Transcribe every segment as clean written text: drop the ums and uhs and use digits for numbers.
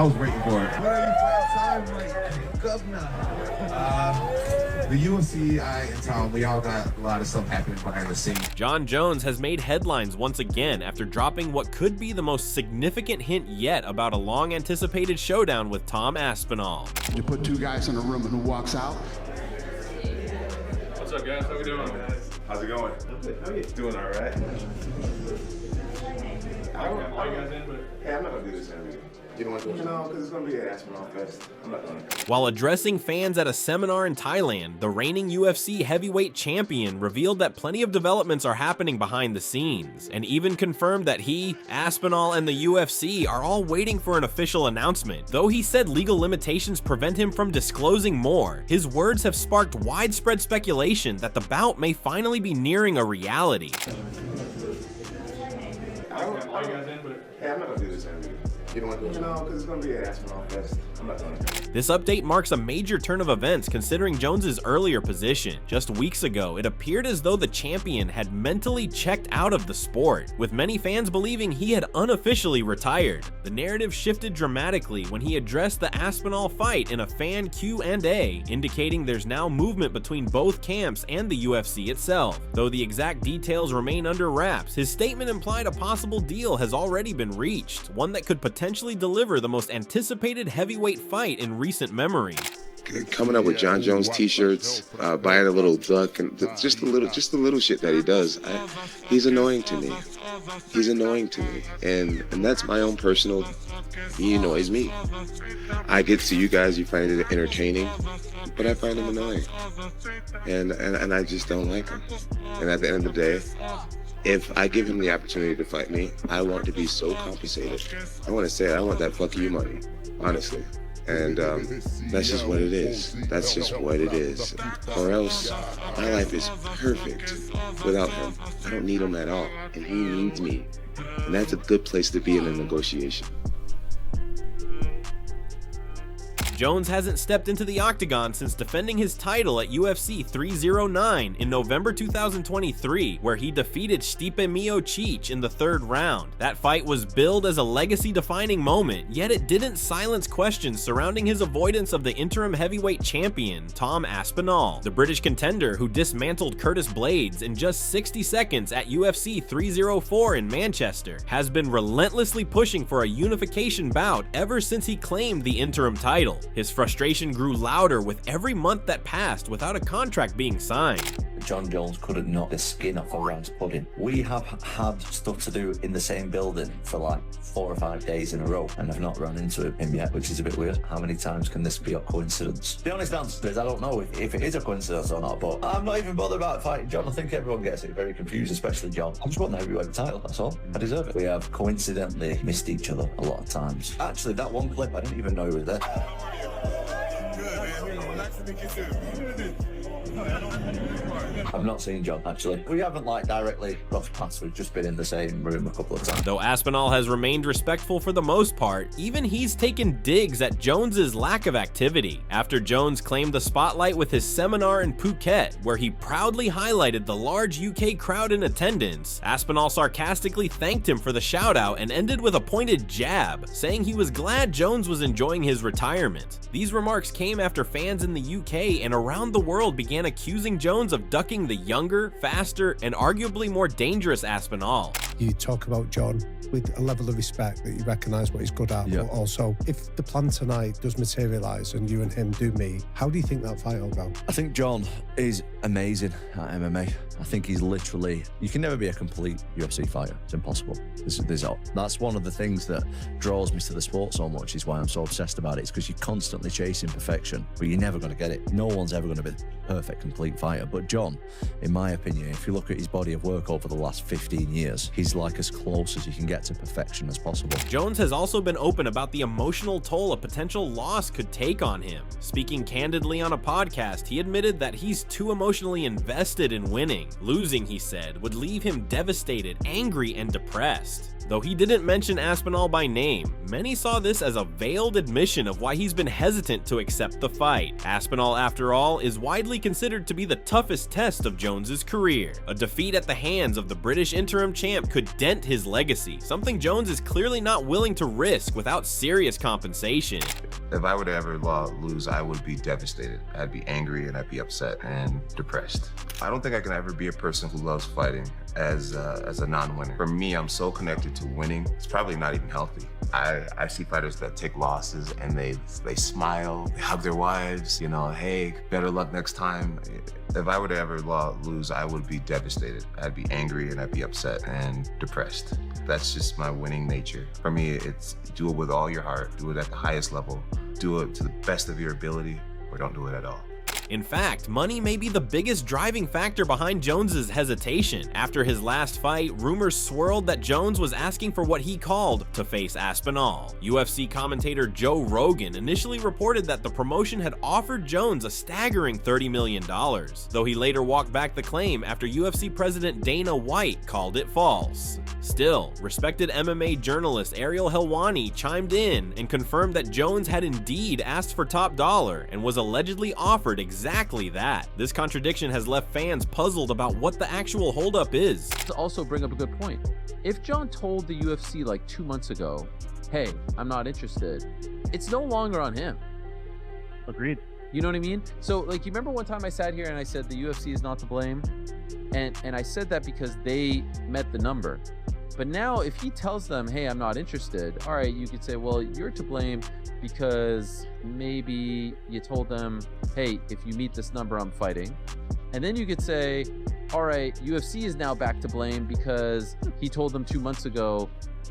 I was waiting for it. What are you fighting time, like, governor? The UFC in town, we all got a lot of stuff happening behind the scenes. John Jones has made headlines once again after dropping what could be the most significant hint yet about a long-anticipated showdown with Tom Aspinall. You put two guys in a room and who walks out? What's up, guys? How we doing? How's it going? How are you? Doing all right. How you guys in? Hey, I'm not gonna do this interview. You don't want to do it? No, because it's gonna be an Aspinall Fest. I'm not doing it. While addressing fans at a seminar in Thailand, the reigning UFC heavyweight champion revealed that plenty of developments are happening behind the scenes, and even confirmed that he, Aspinall, and the UFC are all waiting for an official announcement. Though he said legal limitations prevent him from disclosing more, his words have sparked widespread speculation that the bout may finally be nearing a reality. How you guys in? Hey, I'm not gonna do this interview. You don't want to do it? No, because it's gonna be an Aspinall Fest. I'm not doing it. This update marks a major turn of events considering Jones's earlier position. Just weeks ago, it appeared as though the champion had mentally checked out of the sport, with many fans believing he had unofficially retired. The narrative shifted dramatically when he addressed the Aspinall fight in a fan Q&A, indicating there's now movement between both camps and the UFC itself. Though the exact details remain under wraps, his statement implied a possible deal has already been reached, one that could potentially deliver the most anticipated heavyweight fight in recent memory. Coming up with John Jones t-shirts, buying a little duck, and just the little shit that he does. He's annoying to me. He's annoying to me, and that's my own personal. He annoys me. I get to you guys, you find it entertaining, but I find him annoying, and I just don't like him. And at the end of the day, if I give him the opportunity to fight me, I want to be so compensated. I want to say I want that fuck you money, honestly. And that's just what it is. That's just what it is. Or else, my life is perfect without him. I don't need him at all, and he needs me. And that's a good place to be in a negotiation. Jones hasn't stepped into the octagon since defending his title at UFC 309 in November 2023, where he defeated Stipe Miocic in the third round. That fight was billed as a legacy-defining moment, yet it didn't silence questions surrounding his avoidance of the interim heavyweight champion, Tom Aspinall. The British contender, who dismantled Curtis Blaydes in just 60 seconds at UFC 304 in Manchester, has been relentlessly pushing for a unification bout ever since he claimed the interim title. His frustration grew louder with every month that passed without a contract being signed. John Jones couldn't knock the skin off a rice pudding. We have had stuff to do in the same building for like 4 or 5 days in a row, and I've not run into him yet, which is a bit weird. How many times can this be a coincidence? The honest answer is I don't know if it is a coincidence or not, but I'm not even bothered about fighting John. I think everyone gets it very confused, especially John. I just want the heavyweight title, that's all. I deserve it. We have coincidentally missed each other a lot of times. Actually, that one clip, I didn't even know he was there. I've not seen John, actually. We haven't directly crossed paths, we've just been in the same room a couple of times. Though Aspinall has remained respectful for the most part, even he's taken digs at Jones's lack of activity. After Jones claimed the spotlight with his seminar in Phuket, where he proudly highlighted the large UK crowd in attendance, Aspinall sarcastically thanked him for the shout out and ended with a pointed jab, saying he was glad Jones was enjoying his retirement. These remarks came after fans in the UK and around the world began accusing Jones of ducking the younger, faster, and arguably more dangerous Aspinall. You talk about John with a level of respect that you recognise what he's good at, but also, if the plan tonight does materialise and you and him do meet, how do you think that fight will go? I think John is amazing at MMA. I think he's literally, you can never be a complete UFC fighter. It's impossible. That's one of the things that draws me to the sport so much, is why I'm so obsessed about it. It's because you're constantly chasing perfection, but you're never going to get it. No one's ever going to be the perfect, complete fighter. But John, in my opinion, if you look at his body of work over the last 15 years, he's like as close as you can get to perfection as possible. Jones has also been open about the emotional toll a potential loss could take on him. Speaking candidly on a podcast, he admitted that he's too emotionally invested in winning. Losing, he said, would leave him devastated, angry, and depressed. Though he didn't mention Aspinall by name, many saw this as a veiled admission of why he's been hesitant to accept the fight. Aspinall, after all, is widely considered to be the toughest test of Jones's career. A defeat at the hands of the British interim champ could dent his legacy, something Jones is clearly not willing to risk without serious compensation. If I were to ever lose, I would be devastated. I'd be angry and I'd be upset and depressed. I don't think I can ever be a person who loves fighting as a non-winner. For me, I'm so connected to winning, it's probably not even healthy. I see fighters that take losses and they smile, they hug their wives, you know, hey, better luck next time. If I were to ever lose, I would be devastated. I'd be angry and I'd be upset and depressed. That's just my winning nature. For me, it's do it with all your heart, do it at the highest level, do it to the best of your ability, or don't do it at all. In fact, money may be the biggest driving factor behind Jones's hesitation. After his last fight, rumors swirled that Jones was asking for what he called to face Aspinall. UFC commentator Joe Rogan initially reported that the promotion had offered Jones a staggering $30 million, though he later walked back the claim after UFC president Dana White called it false. Still, respected MMA journalist Ariel Helwani chimed in and confirmed that Jones had indeed asked for top dollar and was allegedly offered exactly that. This contradiction has left fans puzzled about what the actual holdup is. To also bring up a good point, if John told the UFC like 2 months ago, hey, I'm not interested, it's no longer on him. Agreed. You know what I mean? So like, you remember one time I sat here and I said the UFC is not to blame? And I said that because they met the number. But now if he tells them, hey, I'm not interested, all right, you could say, well, you're to blame because maybe you told them, hey, if you meet this number, I'm fighting. And then you could say, all right, UFC is now back to blame because he told them 2 months ago,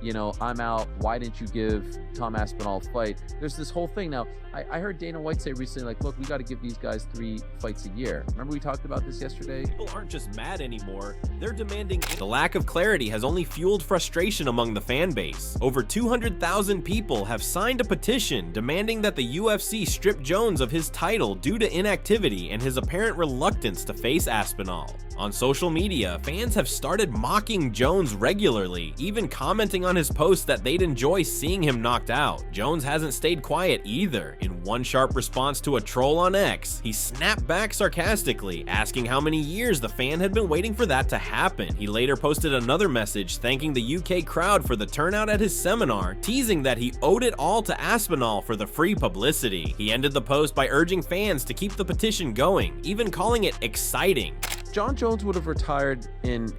you know, I'm out. Why didn't you give Tom Aspinall a fight? There's this whole thing. Now, I heard Dana White say recently, like, look, we got to give these guys 3 fights a year. Remember we talked about this yesterday? People aren't just mad anymore, they're demanding. The lack of clarity has only fueled frustration among the fan base. Over 200,000 people have signed a petition demanding that the UFC strip Jones of his title due to inactivity and his apparent reluctance to face Aspinall. On social media, fans have started mocking Jones regularly, even commenting on his posts that they'd enjoy seeing him knocked out. Jones hasn't stayed quiet either. In one sharp response to a troll on X, he snapped back sarcastically, asking how many years the fan had been waiting for that to happen. He later posted another message thanking the UK crowd for the turnout at his seminar, teasing that he owed it all to Aspinall for the free publicity. He ended the post by urging fans to keep the petition going, even calling it exciting. John Jones would have retired in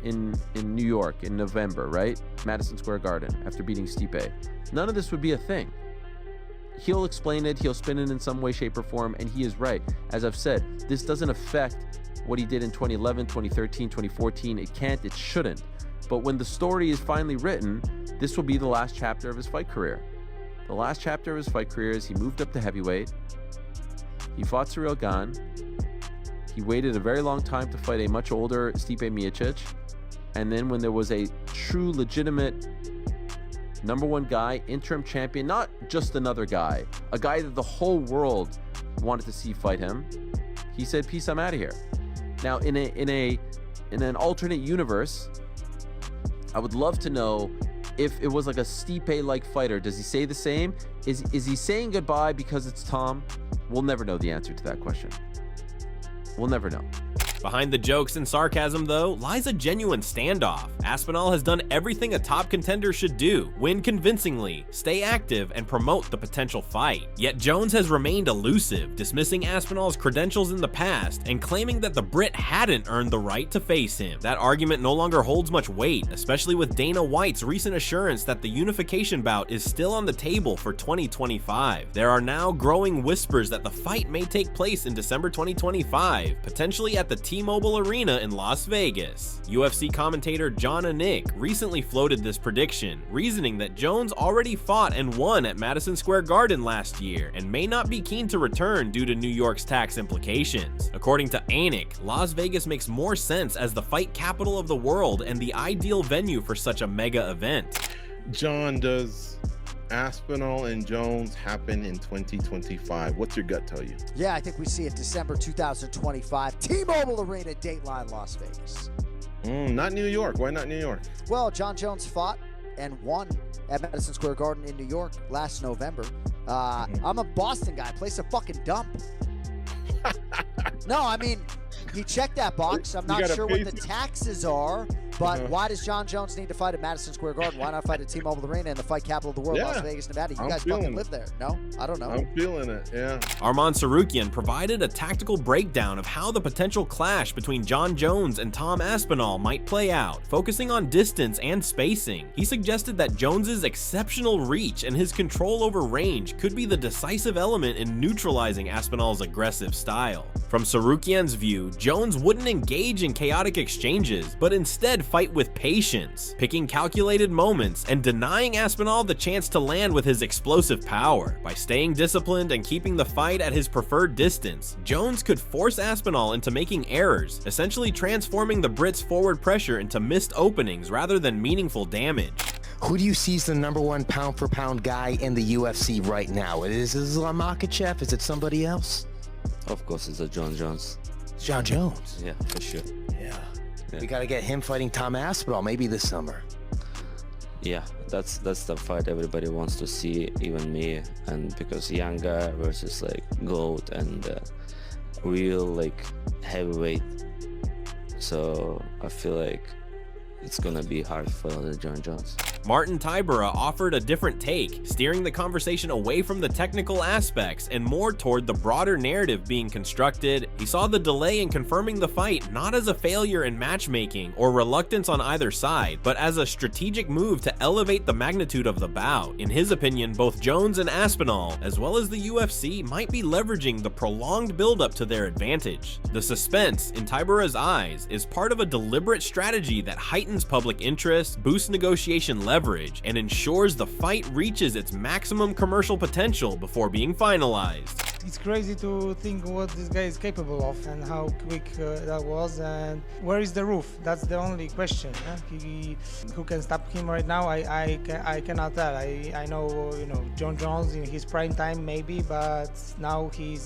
New York in November, right? Madison Square Garden, after beating Stipe. None of this would be a thing. He'll explain it, he'll spin it in some way, shape, or form, and he is right. As I've said, this doesn't affect what he did in 2011, 2013, 2014. It can't, it shouldn't. But when the story is finally written, this will be the last chapter of his fight career. The last chapter of his fight career is he moved up to heavyweight, he fought Ciryl Gane, he waited a very long time to fight a much older Stipe Miocic, and then when there was a true, legitimate #1 guy, interim champion, not just another guy, a guy that the whole world wanted to see fight him, he said, peace, I'm out of here. Now, in an alternate universe, I would love to know if it was like a Stipe-like fighter. Does he say the same? Is he saying goodbye because it's Tom? We'll never know the answer to that question. We'll never know. Behind the jokes and sarcasm, though, lies a genuine standoff. Aspinall has done everything a top contender should do: win convincingly, stay active, and promote the potential fight. Yet Jones has remained elusive, dismissing Aspinall's credentials in the past and claiming that the Brit hadn't earned the right to face him. That argument no longer holds much weight, especially with Dana White's recent assurance that the unification bout is still on the table for 2025. There are now growing whispers that the fight may take place in December 2025, potentially at the T-Mobile Arena in Las Vegas. UFC commentator John Anik recently floated this prediction, reasoning that Jones already fought and won at Madison Square Garden last year and may not be keen to return due to New York's tax implications. According to Anik, Las Vegas makes more sense as the fight capital of the world and the ideal venue for such a mega event. John, does Aspinall and Jones happen in 2025? What's your gut tell you? Yeah, I think we see it December 2025, T-Mobile Arena, Dateline, Las Vegas. Not New York. Why not New York? Well, John Jones fought and won at Madison Square Garden in New York last November. I'm a Boston guy. Place a fucking dump. No, I mean, he checked that box. I'm not sure what the taxes are, but why does John Jones need to fight at Madison Square Garden? Why not fight at T-Mobile Arena in the fight capital of the world, Las Vegas, Nevada? You guys fucking live there. No? I don't know. I'm feeling it, yeah. Arman Sarukian provided a tactical breakdown of how the potential clash between John Jones and Tom Aspinall might play out, focusing on distance and spacing. He suggested that Jones's exceptional reach and his control over range could be the decisive element in neutralizing Aspinall's aggressive style. From Sarukian's view, Jones wouldn't engage in chaotic exchanges, but instead fight with patience, picking calculated moments and denying Aspinall the chance to land with his explosive power. By staying disciplined and keeping the fight at his preferred distance, Jones could force Aspinall into making errors, essentially transforming the Brit's forward pressure into missed openings rather than meaningful damage. Who do you see as the #1 pound-for-pound guy in the UFC right now? Is it Islam Makhachev? Is it somebody else? Of course, it's a John Jones. John Jones? Yeah, for sure. Yeah. We got to get him fighting Tom Aspinall maybe this summer. Yeah, that's the fight everybody wants to see, even me. And because young guy versus like GOAT and real like heavyweight. So I feel like it's gonna be hard for the John Jones. Martin Tybura offered a different take, steering the conversation away from the technical aspects and more toward the broader narrative being constructed. He saw the delay in confirming the fight not as a failure in matchmaking or reluctance on either side, but as a strategic move to elevate the magnitude of the bout. In his opinion, both Jones and Aspinall, as well as the UFC, might be leveraging the prolonged buildup to their advantage. The suspense in Tybura's eyes is part of a deliberate strategy that heightens public interest, boosts negotiation leverage, and ensures the fight reaches its maximum commercial potential before being finalized. It's crazy to think what this guy is capable of and how quick that was, and where is the roof? That's the only question. Who can stop him right now? I cannot tell. I know, you know, John Jones in his prime time maybe, but now he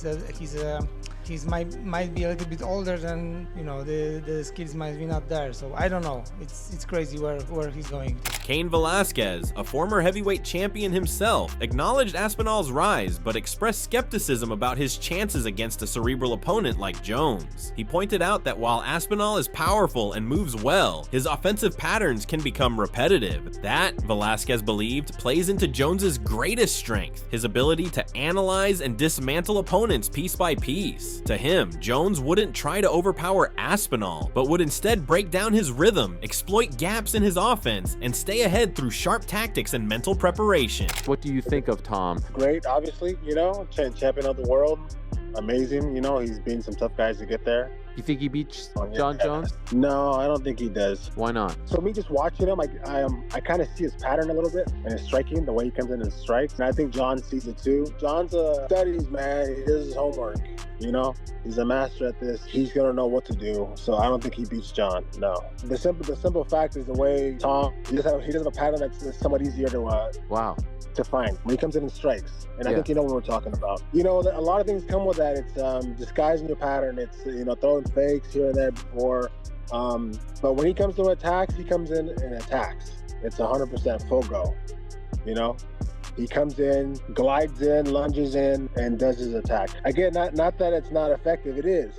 might be a little bit older than, you know, the skills might be not there. So I don't know. It's crazy where he's going to. Cain Velasquez, a former heavyweight champion himself, acknowledged Aspinall's rise but expressed skepticism about his chances against a cerebral opponent like Jones. He pointed out that while Aspinall is powerful and moves well, his offensive patterns can become repetitive. That, Velasquez believed, plays into Jones's greatest strength, his ability to analyze and dismantle opponents piece by piece. To him, Jones wouldn't try to overpower Aspinall, but would instead break down his rhythm, exploit gaps in his offense, and stay ahead through sharp tactics and mental preparation. What do you think of Tom? Great, obviously, you know, champion of the world. Amazing, you know, he's beaten some tough guys to get there. You think he beats John Jones? No, I don't think he does. Why not? So me just watching him, I kind of see his pattern a little bit and his striking, the way he comes in and strikes. And I think John sees it too. John's studies, man. He does his homework. You know, he's a master at this. He's gonna know what to do. So I don't think he beats John. No. The simple fact is the way Tom, he does have a pattern that's somewhat easier to find when he comes in and strikes. And I think you know what we're talking about. You know, a lot of things come with that. It's disguising your pattern. It's, you know, throwing fakes here and there before. But when he comes to attacks, he comes in and attacks. It's 100% full go. You know, he comes in, glides in, lunges in, and does his attack. Again, not that it's not effective. It is.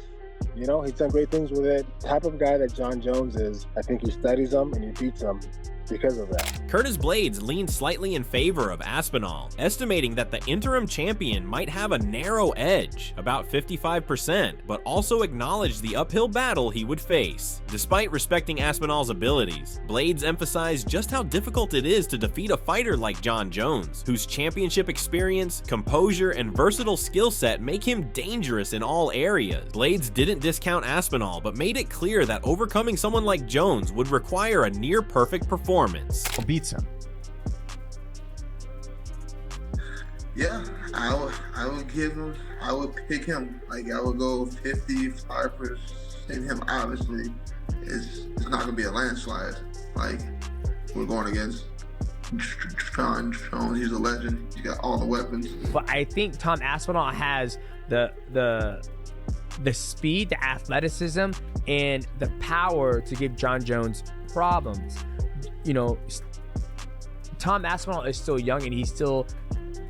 You know, he's done great things with it. The type of guy that John Jones is, I think he studies them and he beats them because of that. Curtis Blades leaned slightly in favor of Aspinall, estimating that the interim champion might have a narrow edge, about 55%, but also acknowledged the uphill battle he would face. Despite respecting Aspinall's abilities, Blades emphasized just how difficult it is to defeat a fighter like John Jones, whose championship experience, composure, and versatile skill set make him dangerous in all areas. Blades didn't discount Aspinall, but made it clear that overcoming someone like Jones would require a near-perfect performance. Beats him. Yeah, I would pick him. Like, I would go 55% him. Obviously, it's not gonna be a landslide. Like, we're going against John Jones. He's a legend. He's got all the weapons. But I think Tom Aspinall has the speed, the athleticism, and the power to give John Jones problems. You know, Tom Aspinall is still young and he's still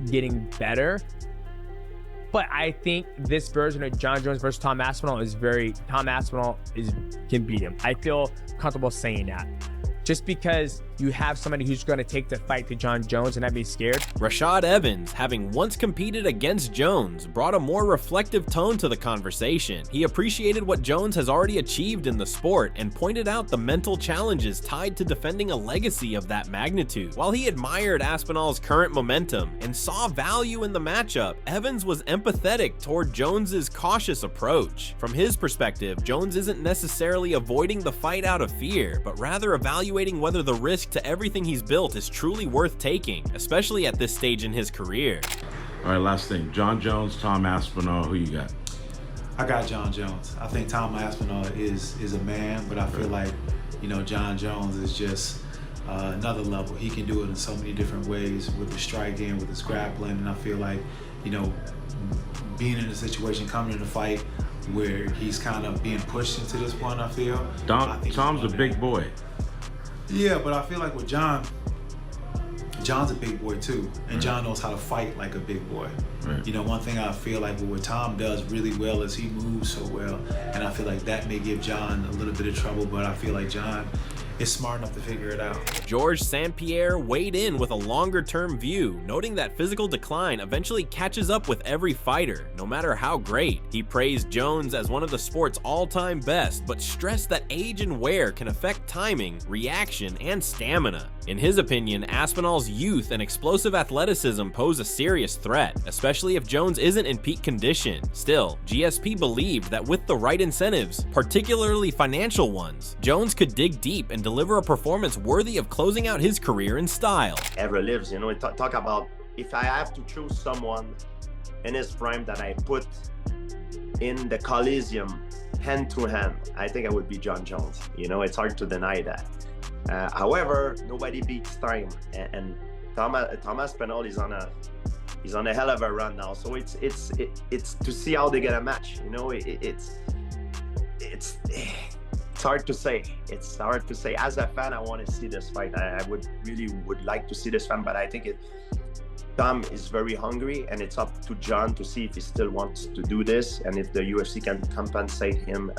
getting better. But I think this version of John Jones versus Tom Aspinall can beat him. I feel comfortable saying that. Just because you have somebody who's going to take the fight to John Jones and not be scared. Rashad Evans, having once competed against Jones, brought a more reflective tone to the conversation. He appreciated what Jones has already achieved in the sport and pointed out the mental challenges tied to defending a legacy of that magnitude. While he admired Aspinall's current momentum and saw value in the matchup, Evans was empathetic toward Jones's cautious approach. From his perspective, Jones isn't necessarily avoiding the fight out of fear, but rather evaluating whether the risk to everything he's built is truly worth taking, especially at this stage in his career. All right, last thing. John Jones, Tom Aspinall, who you got? I got John Jones. I think Tom Aspinall is a man, but I feel like, John Jones is just another level. He can do it in so many different ways with his striking, with his grappling, and I feel like, being in a situation, coming in a fight where he's kind of being pushed into this point, I feel. Tom's a big boy. Yeah, but I feel like with John's a big boy too, and John knows how to fight like a big boy. Right. One thing I feel like what Tom does really well is he moves so well, and I feel like that may give John a little bit of trouble, but I feel like John is smart enough to figure it out. Georges St-Pierre weighed in with a longer-term view, noting that physical decline eventually catches up with every fighter, no matter how great. He praised Jones as one of the sport's all-time best, but stressed that age and wear can affect timing, reaction, and stamina. In his opinion, Aspinall's youth and explosive athleticism pose a serious threat, especially if Jones isn't in peak condition. Still, GSP believed that with the right incentives, particularly financial ones, Jones could dig deep and deliver a performance worthy of closing out his career in style. Ever lives, talk about if I have to choose someone in his prime that I put in the Coliseum hand to hand, I think it would be John Jones. It's hard to deny that. However, nobody beats time, and Tom Aspinall is on a hell of a run now. So it's to see how they get a match. It's hard to say. It's hard to say. As a fan, I want to see this fight. I would like to see this fight, but I think Tom is very hungry, and it's up to John to see if he still wants to do this and if the UFC can compensate him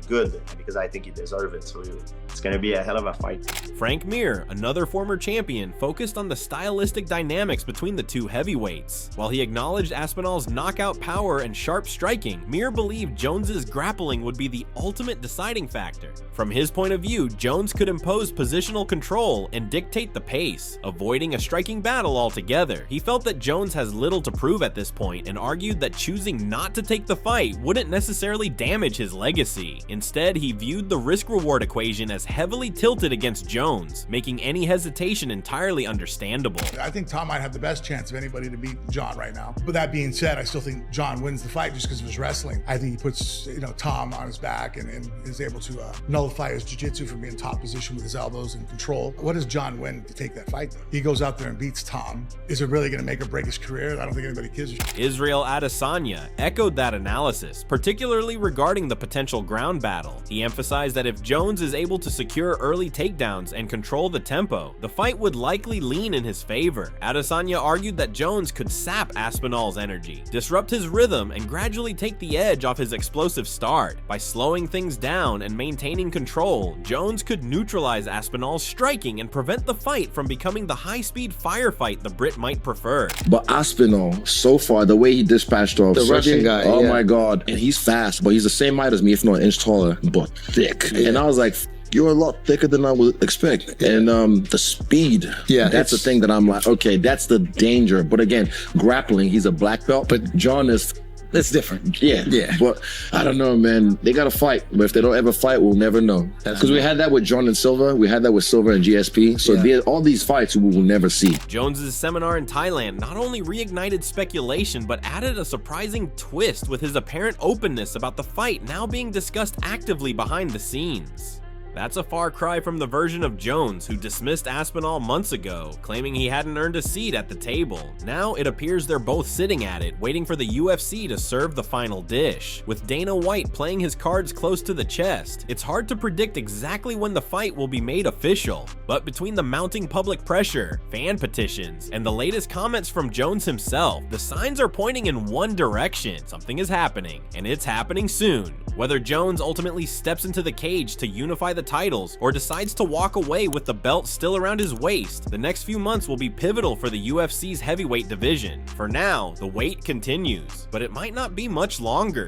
good, because I think he deserves it. So it's going to be a hell of a fight. Frank Mir, another former champion, focused on the stylistic dynamics between the two heavyweights. While he acknowledged Aspinall's knockout power and sharp striking, Mir believed Jones's grappling would be the ultimate deciding factor. From his point of view, Jones could impose positional control and dictate the pace, avoiding a striking battle altogether. He felt that Jones has little to prove at this point and argued that choosing not to take the fight wouldn't necessarily damage his legacy. Instead, he viewed the risk-reward equation as heavily tilted against Jones, making any hesitation entirely understandable. I think Tom might have the best chance of anybody to beat John right now. But that being said, I still think John wins the fight just because of his wrestling. I think he puts Tom on his back and is able to nullify his jiu-jitsu from being top position with his elbows and control. What does John win to take that fight though? He goes out there and beats Tom. Is it really going to make or break his career? I don't think anybody gives a shit. Israel Adesanya echoed that analysis, particularly regarding the potential ground battle. He emphasized that if Jones is able to secure early takedowns and control the tempo, the fight would likely lean in his favor. Adesanya argued that Jones could sap Aspinall's energy, disrupt his rhythm, and gradually take the edge off his explosive start. By slowing things down and maintaining control, Jones could neutralize Aspinall's striking and prevent the fight from becoming the high-speed firefight the Brit might prefer. But Aspinall, so far, the way he dispatched off the Russian guy, oh my God, and he's fast, but he's the same height as me, if not an inch taller, but thick. Yeah. And I was like, you're a lot thicker than I would expect. Yeah. And the speed, that's the thing that I'm like, okay, that's the danger. But again, grappling, he's a black belt, but John is, it's different. Yeah. But I don't know, man. They got to fight. But if they don't ever fight, we'll never know. Because we had that with John and Silva. We had that with Silva and GSP. So all these fights we will never see. Jones's seminar in Thailand not only reignited speculation, but added a surprising twist with his apparent openness about the fight now being discussed actively behind the scenes. That's a far cry from the version of Jones who dismissed Aspinall months ago, claiming he hadn't earned a seat at the table. Now it appears they're both sitting at it, waiting for the UFC to serve the final dish. With Dana White playing his cards close to the chest, it's hard to predict exactly when the fight will be made official. But between the mounting public pressure, fan petitions, and the latest comments from Jones himself, the signs are pointing in one direction. Something is happening, and it's happening soon. Whether Jones ultimately steps into the cage to unify the titles or decides to walk away with the belt still around his waist, the next few months will be pivotal for the UFC's heavyweight division. For now, the wait continues, but it might not be much longer.